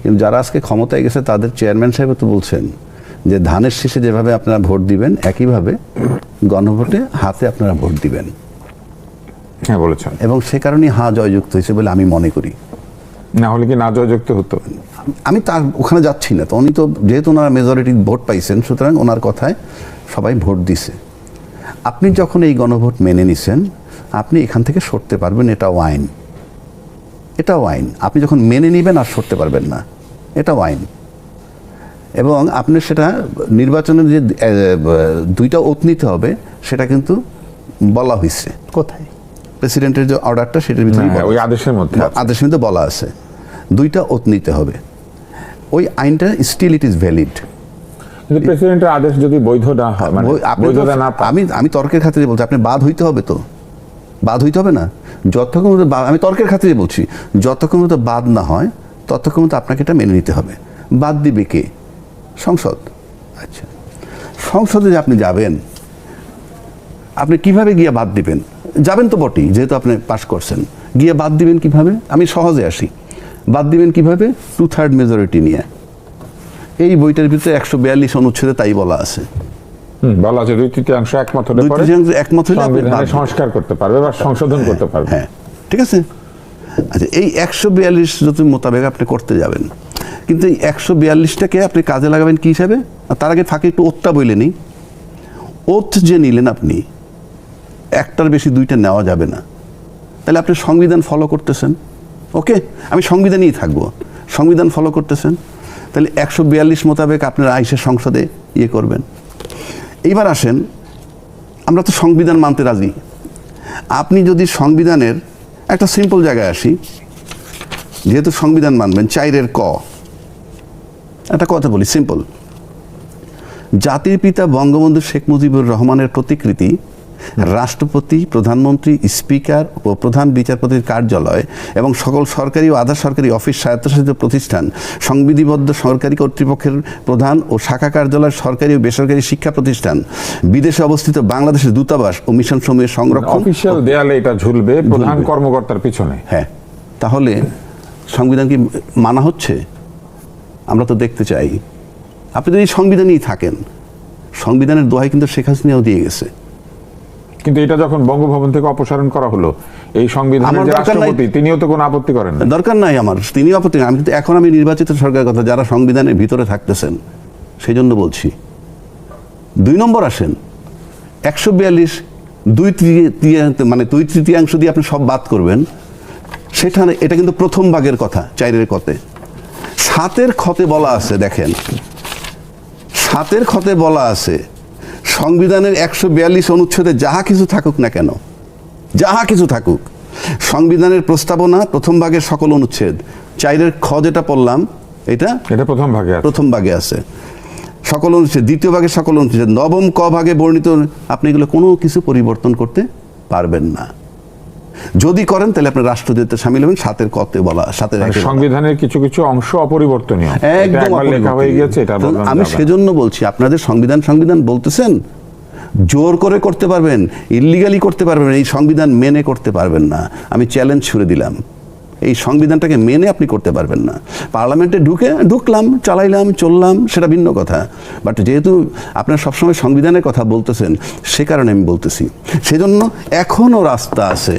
কিন্তু যারা আজকে ক্ষমতায় গেছে তাদের চেয়ারম্যান সাহেব তো বলছেন যে ধানের শীষে যেভাবে আপনারা ভোট দিবেন একইভাবে গণভোটে হাতে আপনারা ভোট দিবেন। হ্যাঁ বলেছেন, এবং সে কারণেই জয়যুক্ত হয়েছে বলে আমি মনে করি। না হলে কি না জয়যুক্ত হতো? আমি তার ওখানে যাচ্ছি না তো, উনি তো যেহেতু ওনারা মেজরিটি ভোট পাইছেন সুতরাং ওনার কথায় সবাই ভোট দিছে। আপনি যখন এই গণভোট মেনে নিছেন আপনি এখান থেকে সরতে পারবেন, এটাও আইন, এটাও আইন। আপনি যখন মেনে নেবেন আর সরতে পারবেন না, এটাও আইন। এবং আপনি সেটা নির্বাচনের যে দুইটা ওত নিতে হবে সেটা কিন্তু বলা হয়েছে। কোথায়? প্রেসিডেন্টের যে অর্ডারটা সেটার ভিতরে ওই আদেশের মধ্যে বলা আছে দুইটা ওত নিতে হবে। ওই আইনটা স্টিল ইট ইজ ভ্যালিড। কিন্তু প্রেসিডেন্টের আদেশ যদি বৈধ না হয়, মানে বৈধতা না, আমি তর্কের খাতিরে বলছি, আপনি বাদ হইতে হবে তো, বাদ হইতে হবে না। যতক্ষণ আমি তর্কের খাতিরে বলছি, যতক্ষণ মতো বাদ না হয় ততক্ষণ মতো আপনাকে এটা মেনে নিতে হবে। বাদ দিবে কে? সংসদ। আচ্ছা, সংসদে যে আপনি যাবেন, আপনি কিভাবে গিয়ে বাদ দিবেন? যাবেন তো বটেই, যেহেতু আপনি পাশ করছেন, গিয়ে বাদ দিবেন কিভাবে? আমি সহজে আসি। বাদ দিবেন কিভাবে? 2/3 মেজরিটি নিয়ে। এই বইটার ভিতরে 142 অনুচ্ছেদে তাই বলা আছে। বলা আছে 2/3 একমত হলে পরে একমত হলে সংবিধানে সংস্কার করতে পারবে বা সংশোধন করতে পারবে। হ্যাঁ, ঠিক আছে। আচ্ছা, এই 142 যদি মোতাবেক আপনি করতে যাবেন, কিন্তু এই 142টাকে আপনি কাজে লাগাবেন কি হিসাবে? তার আগে ফাঁকে একটু ওতটা বলে নিই। ওত যে নিলেন আপনি, একটার বেশি দুইটা নেওয়া যাবে না। তাহলে আপনি সংবিধান ফলো করতেছেন। ওকে, আমি সংবিধানেই থাকবো। সংবিধান ফলো করতেছেন, তাহলে 142 মোতাবেক আপনারা আইসে সংসদে ইয়ে করবেন। এইবার আসেন, আমরা তো সংবিধান মানতে রাজি। আপনি যদি সংবিধানের একটা সিম্পল জায়গায় আসি, যেহেতু সংবিধান মানবেন, 4 ক একটা কথা বলি, সিম্পল। জাতির পিতা বঙ্গবন্ধু শেখ মুজিবুর রহমানের প্রতিকৃতি রাষ্ট্রপতি, প্রধানমন্ত্রী, স্পিকার ও প্রধান বিচারপতির কার্যালয় এবং সকল সরকারি ও আধা সরকারি অফিস, স্বায়ত্তশাসিত প্রতিষ্ঠান, সংবিধিবদ্ধ সরকারি কর্তৃপক্ষের প্রধান ও শাখা কার্যালয়, সরকারি ও বেসরকারি শিক্ষা প্রতিষ্ঠান, বিদেশে অবস্থিত বাংলাদেশের দূতাবাস ও মিশন সমূহের সংরক্ষণ, অফিশিয়াল দেয়ালে এটা ঝুলবে প্রধান কর্মকর্তার পিছনে। হ্যাঁ, তাহলে সংবিধান কি মানা হচ্ছে? আমরা তো দেখতে চাই। আপনি যদি সংবিধানেই থাকেন, সংবিধানের দোহাই কিন্তু শেখ হাসিনাও দিয়ে গেছে। কিন্তু এটা যখন বঙ্গভবন থেকে অপসারণ করা হলো, এই সংবিধানের যে রাষ্ট্রপতি তিনিও তো কোনো আপত্তি করেন না। দরকার নাই আমার, তিনিও আপত্তি করেন। আমি কিন্তু এখন আমি নির্বাচিত সরকারের কথা, যারা সংবিধানের ভিতরে থাকতেছেন সেই জন্য বলছি। 2 নম্বর আসেন, 142 মানে 2/3 দিয়ে আপনি সব বাদ করবেন, সেখানে এটা কিন্তু প্রথম ভাগের কথা। 4 কতে 7 খতে বলা আছে, দেখেন 7 খতে বলা আছে সংবিধানের 142 অনুচ্ছেদে যাহা কিছু থাকুক না কেন, যাহা কিছু থাকুক, সংবিধানের প্রস্তাবনা প্রথম ভাগের সকল অনুচ্ছেদ, 4 খ যেটা পড়লাম এটা প্রথম ভাগে আছে সকল অনুচ্ছেদ, 2য় ভাগের সকল অনুচ্ছেদ, 9ম ক ভাগে বর্ণিত, আপনি এগুলো কোনো কিছু পরিবর্তন করতে পারবেন না। যদি করেন তাহলে আপনি রাষ্ট্রদ্রোহিতে শামিল হবেন। 7 কতে বলা, 7 সংবিধানের কিছু কিছু অংশ অপরিবর্তনীয়, একদম লেখা হয়ে গেছে। আমি সেজন্য বলছি, আপনাদের সংবিধান বলতেছেন, জোর করে করতে পারবেন, ইল্লিগালি করতে পারবেন, এই সংবিধান মেনে করতে পারবেন না। আমি চ্যালেঞ্জ ছুড়ে দিলাম, এই সংবিধানটাকে মেনে আপনি করতে পারবেন না। পার্লামেন্টে ঢুকলাম, চালাইলাম, চললাম, সেটা ভিন্ন কথা। বাট যেহেতু আপনারা সবসময় সংবিধানের কথা বলতেছেন, সে কারণে আমি বলতেছি। সেজন্য এখনও রাস্তা আছে।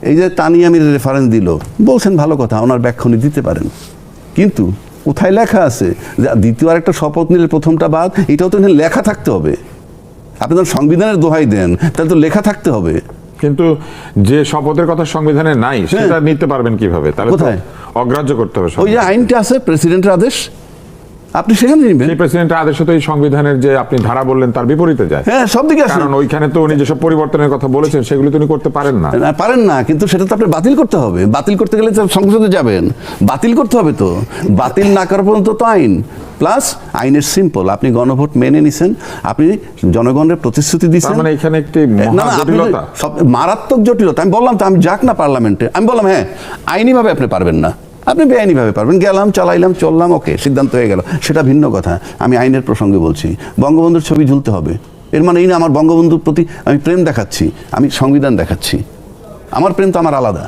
এই যে তানিয়ামির রেফারেন্স দিল, বলছেন ভালো কথা, ওনার ব্যাখ্যা উনি দিতে পারেন, কিন্তু কোথায় লেখা আছে যে দ্বিতীয় আরেকটা শপথ নিলে প্রথমটা বাদ? এটাও তো লেখা থাকতে হবে। আপনি যখন সংবিধানের দোহাই দেন তাহলে তো লেখা থাকতে হবে। কিন্তু যে শপথের কথা সংবিধানে নাই, সেটা নিতে পারবেন কিভাবে? তাহলে কোথায় অগ্রাহ্য করতে হবে। ওই যে আইনটা আছে, প্রেসিডেন্টের আদেশ, আপনি সেখানে নেবেন। সেই প্রেসিডেন্টের আদেশ তো এই সংবিধানের যে আপনি ধারা বললেন তার বিপরীতে যায়। হ্যাঁ, সব দিকে আছে। কারণ ওইখানে তো উনি যেসব পরিবর্তনের কথা বলেছেন সেগুলো তো উনি করতে পারেন না। কিন্তু সেটা তো আপনি বাতিল করতে হবে। বাতিল করতে গেলে সংসদে যাবেন, বাতিল করতে হবে। তো বাতিল না করার পর্যন্ত তো আইন প্লাস আইনের সিম্পল, আপনি গণভোট মেনে নিছেন, আপনি জনগণের প্রতিশ্রুতি দিচ্ছেন। মানে এখানে একটি মারাত্মক জটিলতা। আমি বললাম তো, আমি যাক না পার্লামেন্টে, আমি বললাম হ্যাঁ আইনিভাবে আপনি পারবেন না, আপনি বেআইনিভাবে পারবেন। গেলাম, চালাইলাম, চললাম, ওকে, সিদ্ধান্ত হয়ে গেল, সেটা ভিন্ন কথা। আমি আইনের প্রসঙ্গে বলছি, বঙ্গবন্ধুর ছবি ঝুলতে হবে, এর মানে এই না আমার বঙ্গবন্ধুর প্রতি আমি প্রেম দেখাচ্ছি, আমি সংবিধান দেখাচ্ছি। আমার প্রেম তো আমার আলাদা।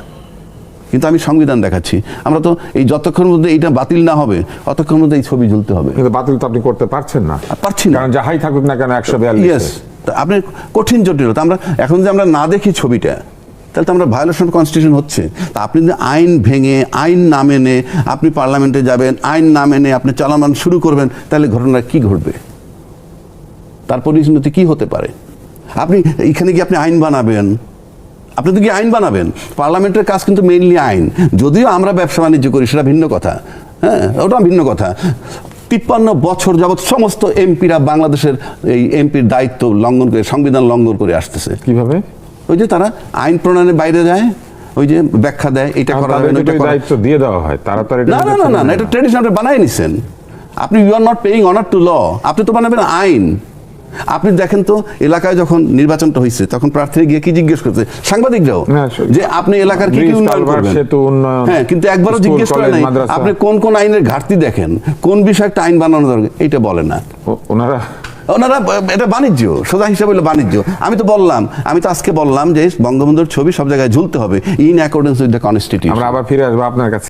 কিন্তু আমি সংবিধান দেখাচ্ছি। আমরা তো এই যতক্ষণ মধ্যে এইটা বাতিল না হবে ততক্ষণ মধ্যে এই ছবি ঝুলতে হবে। কিন্তু বাতিল তো আপনি করতে পারছেন না। পারছি না, কারণ যাহাই থাকুক না কেন 142। ইয়েস, আপনি কঠিন জটিলতা। আমরা এখন যে আমরা না দেখি ছবিটা, তাহলে তো আমরা ভায়োলেশন কনস্টিটিউশন হচ্ছে। তা আপনি যদি আইন ভেঙে, আইন না মেনে আপনি পার্লামেন্টে যাবেন, আইন না মেনে আপনি চালানো শুরু করবেন, তাহলে ঘটনা কি ঘটবে, তার পরিণতি কি হতে পারে? আপনি এখানে গিয়ে আপনি আইন বানাবেন, আপনি তো কি আইন বানাবেন? পার্লামেন্টের কাজ কিন্তু মেইনলি আইন। যদিও আমরা ব্যবসা বাণিজ্য করি, সেটা ভিন্ন কথা, হ্যাঁ, ওটা ভিন্ন কথা। 53 বছর যাবৎ সমস্ত এমপিরা বাংলাদেশের এই এমপির দায়িত্ব লঙ্ঘন করে, সংবিধান লঙ্ঘন করে আসতেছে। কিভাবে? ওই যে তারা আইন প্রণয়নের বাইরে যায়, ওই যে ব্যাখ্যা দেয়, এটা করা যাবে না, দায়িত্ব দিয়ে দেওয়া হয়, তারা তো না না না না, এটা ট্রেডিশন আপনি বানাই নিছেন। আপনি you are not paying honour to law, আপনি তো বানাবেন আইন। আপনি দেখেন তো এলাকায় যখন নির্বাচনটা হয়েছে তখন প্রার্থীরা গিয়ে কি জিজ্ঞেস করছে, সাংবাদিকরাও, যে আপনি এলাকার কি কি উন্নয়ন করবেন। হ্যাঁ, কিন্তু একবারও জিজ্ঞেস করে নাই আপনি কোন কোন আইনের ঘাটতি দেখেন, কোন বিষয়ে একটা আইন বানানো দরকার, এইটা বলে না ওনারা। এটা বাণিজ্য, সোজা হিসাবে হলো বাণিজ্য। আমি তো আজকে বললাম যে বঙ্গবন্ধুর ছবি সব জায়গায় ঝুলতে হবে in accordance with the constitution. আমরা আবার ফিরে আসবো আপনার কাছে।